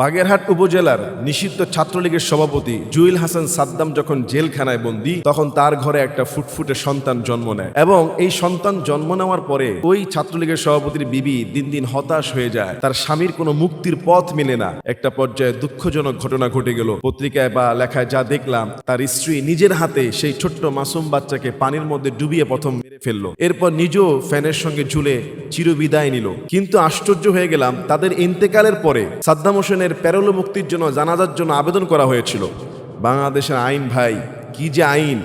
বাগেরহাট উপজেলার নিষিদ্ধ ছাত্রলীগের সভাপতি জুয়েল হাসান সাদ্দাম যখন জেলখানায় বন্দী, তখন তার ঘরে একটা ফুটফুটে সন্তান জন্ম নেয় এবং এই সন্তান জন্ম নেওয়ার পরে ওই ছাত্রলীগের সভাপতির বিবি দিন দিন হতাশ হয়ে যায়। তার স্বামীর কোনো মুক্তির পথ মেলে না। একটা পর্যায়ে দুঃখজনক ঘটনা ঘটে গেল। পত্রিকায় বা লেখায় যা দেখলাম, তার স্ত্রী নিজের হাতে সেই ছোট্ট মাসুম বাচ্চাকে পানির মধ্যে ডুবিয়ে প্রথম মেরে ফেললো। এরপর নিজেও ফ্যানের সঙ্গে ঝুলে চিরবিদায় নিল। কিন্তু আশ্চর্য হয়ে গেলাম, তাদের ইন্তেকালের পরে সাদ্দাম হোসেনের প্যারোল মুক্তির জন্য জানাজার জন্য আবেদন করা হয়েছিল। বাংলাদেশের আইন ভাই, কি যে আইন!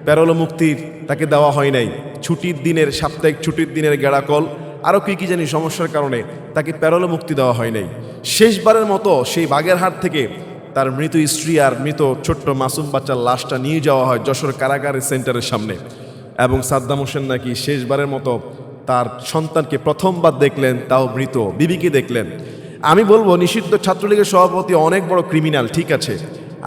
প্যারোল মুক্তির তাকে দেওয়া হয় নাই। ছুটির দিনের, সাপ্তাহিক ছুটির দিনের গেড়াকল, আরও কি জানি সমস্যার কারণে তাকে প্যারোল মুক্তি দেওয়া হয় নাই। শেষবারের মতো সেই বাগেরহাট থেকে তার মৃত স্ত্রী আর মৃত ছোট্ট মাসুম বাচ্চার লাশটা নিয়ে যাওয়া হয় যশোর কারাগারের সেন্টারের সামনে। এবং সাদ্দাম হোসেন নাকি শেষবারের মতো তার সন্তানকে প্রথমবার দেখলেন, তাও মৃত বিবিকে দেখলেন। আমি বলবো, নিষিদ্ধ ছাত্রলীগের সভাপতি অনেক বড় ক্রিমিনাল, ঠিক আছে।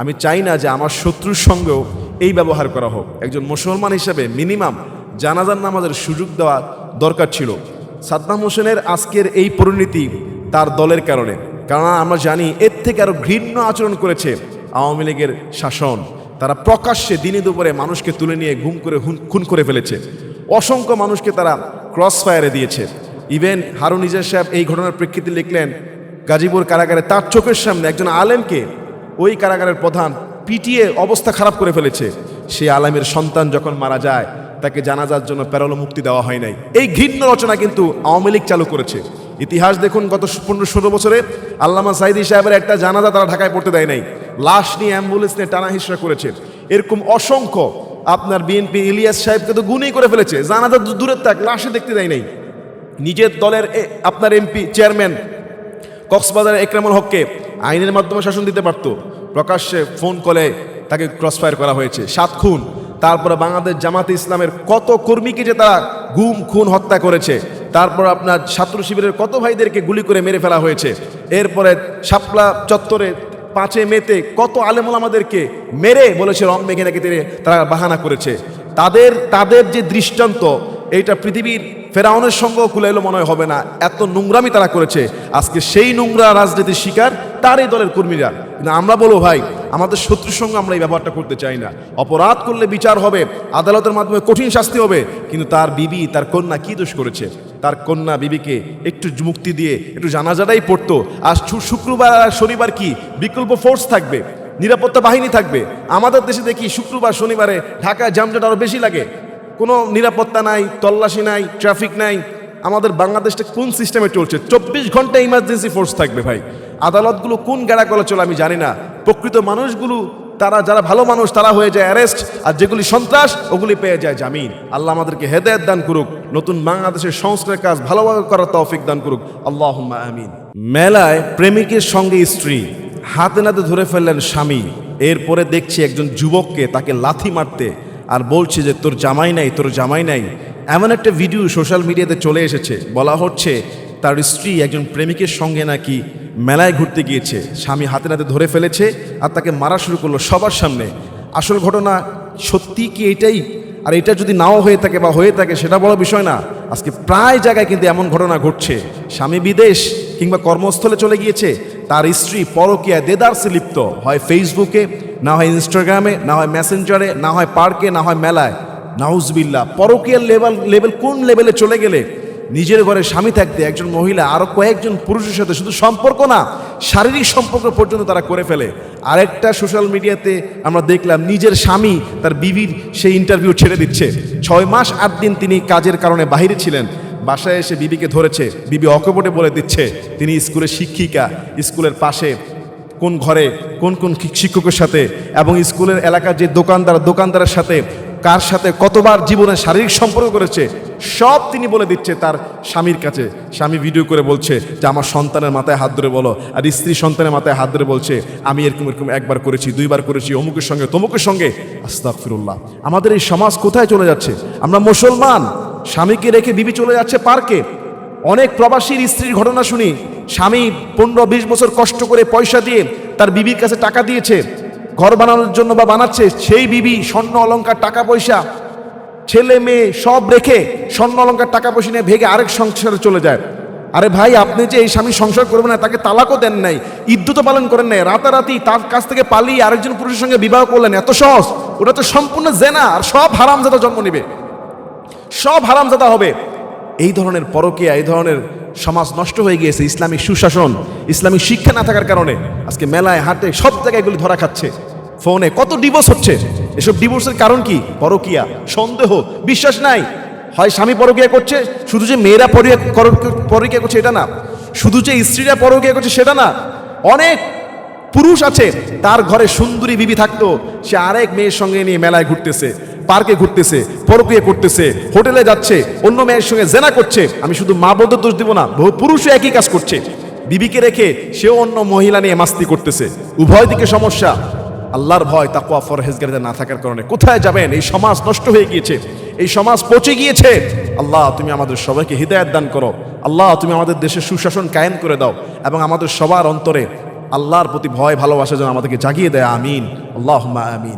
আমি চাই না যে আমার শত্রুর সঙ্গেও এই ব্যবহার করা হোক। একজন মুসলমান হিসেবে মিনিমাম জানাজার নামাজের সুযোগ দেওয়া দরকার ছিল। সাদ্দাম হোসেনের আজকের এই পরিণতি তার দলের কারণে, কারণ আমরা জানি এর থেকে আরও ঘৃণ্য আচরণ করেছে আওয়ামী লীগের শাসন। তারা প্রকাশ্যে দিনে দুপুরে মানুষকে তুলে নিয়ে গুম করে খুন করে ফেলেছে। অসংখ্য মানুষকে তারা ক্রস ফায়ারে দিয়েছে। ইভেন হারুন নিজার সাহেব এই ঘটনার প্রেক্ষিতে লিখলেন, গাজীপুর কারাগারে তার চোখের সামনে একজন আলেমকে ওই কারাগারের প্রধান পিটিয়ে অবস্থা খারাপ করে ফেলেছে। সেই আলেমের সন্তান যখন মারা যায়, তাকে জানাজার জন্য প্যারোল মুক্তি দেওয়া হয় নাই। এই ঘৃণ্য রচনা কিন্তু আওয়ামী লীগ চালু করেছে। ইতিহাস দেখুন, গত 15-16 বছরে আল্লামা সাইদি সাহেবের একটা জানাজা তারা ঢাকায় পড়তে দেয় নাই। লাশ নিয়ে অ্যাম্বুলেন্স নিয়ে টানা হিসরা করেছে। এরকম অসংখ্য, আপনার বিএনপি ইলিয়াস সাহেবকে তো গুণই করে ফেলেছে, জানাজা দূরের থাক, লাশে দেখতে দেয় নাই। নিজের দলের আপনার এমপি চেয়ারম্যান কক্সবাজারের একরামুল হককে আইনের মাধ্যমে শাসন দিতে পারত, প্রকাশ্যে ফোন কলে তাকে ক্রসফায়ার করা হয়েছে। 7 খুন। তারপরে বাংলাদেশ জামাতে ইসলামের কত কর্মীকে যে তারা গুম খুন হত্যা করেছে। তারপর আপনার ছাত্র শিবিরের কত ভাইদেরকে গুলি করে মেরে ফেলা হয়েছে। এরপরে শাপলা চত্বরে 5 মেতে কত আলেমুল আমাদেরকে মেরে বলেছে রং মেঘে নাকি তারা বাহানা করেছে। তাদের যে দৃষ্টান্ত, এইটা পৃথিবীর ফেরাউনের সঙ্গেও কুলাইলো মনে হবে না, এত নোংরামি তারা করেছে। আজকে সেই নোংরা রাজনীতির শিকার তারই দলের কর্মীরা। কিন্তু আমরা বলবো, ভাই, আমাদের শত্রুর সঙ্গে আমরা এই ব্যবহারটা করতে চাই না। অপরাধ করলে বিচার হবে, আদালতের মাধ্যমে কঠিন শাস্তি হবে। কিন্তু তার বিবি, তার কন্যা কি দোষ করেছে? তার কন্যা বিবিকে একটু মুক্তি দিয়ে একটু জানাজাটাই পড়তো। আজ শুক্রবার আর শনিবার কি বিকল্প ফোর্স থাকবে, নিরাপত্তা বাহিনী থাকবে। আমাদের দেশে দেখি শুক্রবার শনিবারে ঢাকায় জামজট আরও বেশি লাগে। কোনো নিরাপত্তা নাই, তল্লাশি নাই, ট্রাফিক নাই। আমাদের বাংলাদেশটা কোন সিস্টেমে চলছে? 24 ঘন্টা ইমার্জেন্সি ফোর্স থাকবে ভাই। আদালতগুলো কোন গেড়া কলে চলে আমি জানি না। প্রকৃত মানুষগুলো, যারা ভালো মানুষ, তারা হয়ে যায় অ্যারেস্ট, আর যেগুলি সন্ত্রাস ওগুলি পেয়ে যায় জামিন। আল্লাহ আমাদেরকে হেদায়েত দান করুক, নতুন বাংলাদেশের সংস্কারের কাজ ভালোভাবে করার তৌফিক দান করুক, আল্লাহুম্মা আমিন। মেলায় প্রেমিকের সঙ্গে স্ত্রী হাতে নাতে ধরে ফেললেন স্বামী। এরপরে দেখছি একজন যুবককে তাকে লাথি মারতে আর বলছে যে তোর জামাই নাই, তোর জামাই নাই। এমন একটা ভিডিও সোশ্যাল মিডিয়াতে চলে এসেছে। বলা হচ্ছে তার স্ত্রী একজন প্রেমিকের সঙ্গে নাকি মেলায় ঘুরতে গিয়েছে, স্বামী হাতে নাতে ধরে ফেলেছে আর তাকে মারা শুরু করলো সবার সামনে। আসল ঘটনা সত্যি কি এটাই? আর এটা যদি নাও হয়ে থাকে বা হয়ে থাকে, সেটা বড় বিষয় না। আজকে প্রায় জায়গায় কিন্তু এমন ঘটনা ঘটছে। স্বামী বিদেশ কিংবা কর্মস্থলে চলে গিয়েছে, তার স্ত্রী পরকীয়ায় দেদারসে লিপ্ত, হয় ফেসবুকে, না হয় ইনস্টাগ্রামে, না হয় মেসেঞ্জারে, না হয় পার্কে, না হয় মেলায়। নাউজবিল্লাহ! পরকীয়ার লেভেল কোন লেভেলে চলে গেলে নিজের ঘরে স্বামী থাকতে একজন মহিলা আরও কয়েকজন পুরুষের সাথে শুধু সম্পর্ক না, শারীরিক সম্পর্ক পর্যন্ত তারা করে ফেলে। আরেকটা সোশ্যাল মিডিয়াতে আমরা দেখলাম, নিজের স্বামী তার বিবির সেই ইন্টারভিউ ছেড়ে দিচ্ছে। 6 মাস 8 দিন তিনি কাজের কারণে বাইরে ছিলেন। বাসায় এসে বিবিকে ধরেছে, বিবি অকপটে বলে দিচ্ছে তিনি স্কুলের শিক্ষিকা, স্কুলের পাশে কোন ঘরে কোন শিক্ষকের সাথে, এবং স্কুলের এলাকার যে দোকানদারের সাথে কার সাথে কতবার জীবনে শারীরিক সম্পর্ক করেছে, সব তিনি বলে দিচ্ছে তার স্বামীর কাছে। স্বামী ভিডিও করে বলছে যে আমার সন্তানের মাথায় হাত ধরে বলো, আর স্ত্রী সন্তানের মাথায় হাত ধরে বলছে আমি এরকম 1বার করেছি, 2বার করেছি, অমুকের সঙ্গে তমুকের সঙ্গে। আস্তাগফিরুল্লাহ! আমাদের এই সমাজ কোথায় চলে যাচ্ছে? আমরা মুসলমান, স্বামীকে রেখে বিবি চলে যাচ্ছে পার্কে। অনেক প্রবাসীর স্ত্রীর ঘটনা শুনি, স্বামী 15-20 বছর কষ্ট করে পয়সা দিয়ে তার বিবির কাছে টাকা দিয়েছে ঘর বানানোর জন্য বা বানাচ্ছে, সেই বিবি স্বর্ণ অলংকার টাকা পয়সা ছেলে মেয়ে সব রেখে স্বর্ণ অলংকার টাকা পয়সা নিয়ে ভেগে আরেক সংসারে চলে যায়। আরে ভাই, আপনি যে এই স্বামী সংসার করবেন না, তাকে তালাকও দেন নাই, ইদ্যুত পালন করেন নাই, রাতারাতি তার কাছ থেকে পালিয়ে আরেকজন পুরুষের সঙ্গে বিবাহ করলেন, এত সহজ? ওটা তো সম্পূর্ণ জেনা, আর সব হারামজাদা জন্ম নিবে, সব হারামজাদা হবে। এই ধরনের পরকীয়া, এই ধরনের সমাজ নষ্ট হয়ে গিয়েছে ইসলামিক সুশাসন, ইসলামিক শিক্ষা না থাকার কারণে। আজকে মেলায়, হাটে, সব জায়গায় এগুলি ধরা খাচ্ছে। ফোনে কত ডিভোর্স হচ্ছে। এসব ডিভোর্সের কারণ কি? পরকীয়া, সন্দেহ, বিশ্বাস নাই। হয় স্বামী পরকীয়া করছে, শুধু যে মেয়েরা পরকীয়া করছে এটা না, শুধু যে স্ত্রীরা পরকীয়া করছে সেটা না, অনেক পুরুষ আছে তার ঘরে সুন্দরী বিবি থাকতো, সে আরেক মেয়ের সঙ্গে নিয়ে মেলায় ঘুরতেছে, পার্কে ঘুরতেছে, পরকীয়া করতেছে, হোটেলে যাচ্ছে, অন্য মেয়ের সঙ্গে জেনা করছে। আমি শুধু মা বোনদের দোষ দিব না, বহু পুরুষও একই কাজ করছে। বিবিকে রেখে সেও অন্য মহিলা নিয়ে মাস্তি করতেছে। উভয় দিকে সমস্যা। আল্লাহর ভয়, তাকওয়া, পরহেজগারিতা না থাকার কারণে কোথায় যাবেন? এই সমাজ নষ্ট হয়ে গিয়েছে, এই সমাজ পচে গিয়েছে। আল্লাহ, তুমি আমাদের সবাইকে হিদায়াত দান করো। আল্লাহ, তুমি আমাদের দেশে সুশাসন কায়েম করে দাও, এবং আমাদের সবার অন্তরে আল্লাহর প্রতি ভয় ভালোবাসা যেন আমাদেরকে জাগিয়ে দেয়। আমিন, আল্লাহুম্মা আমিন।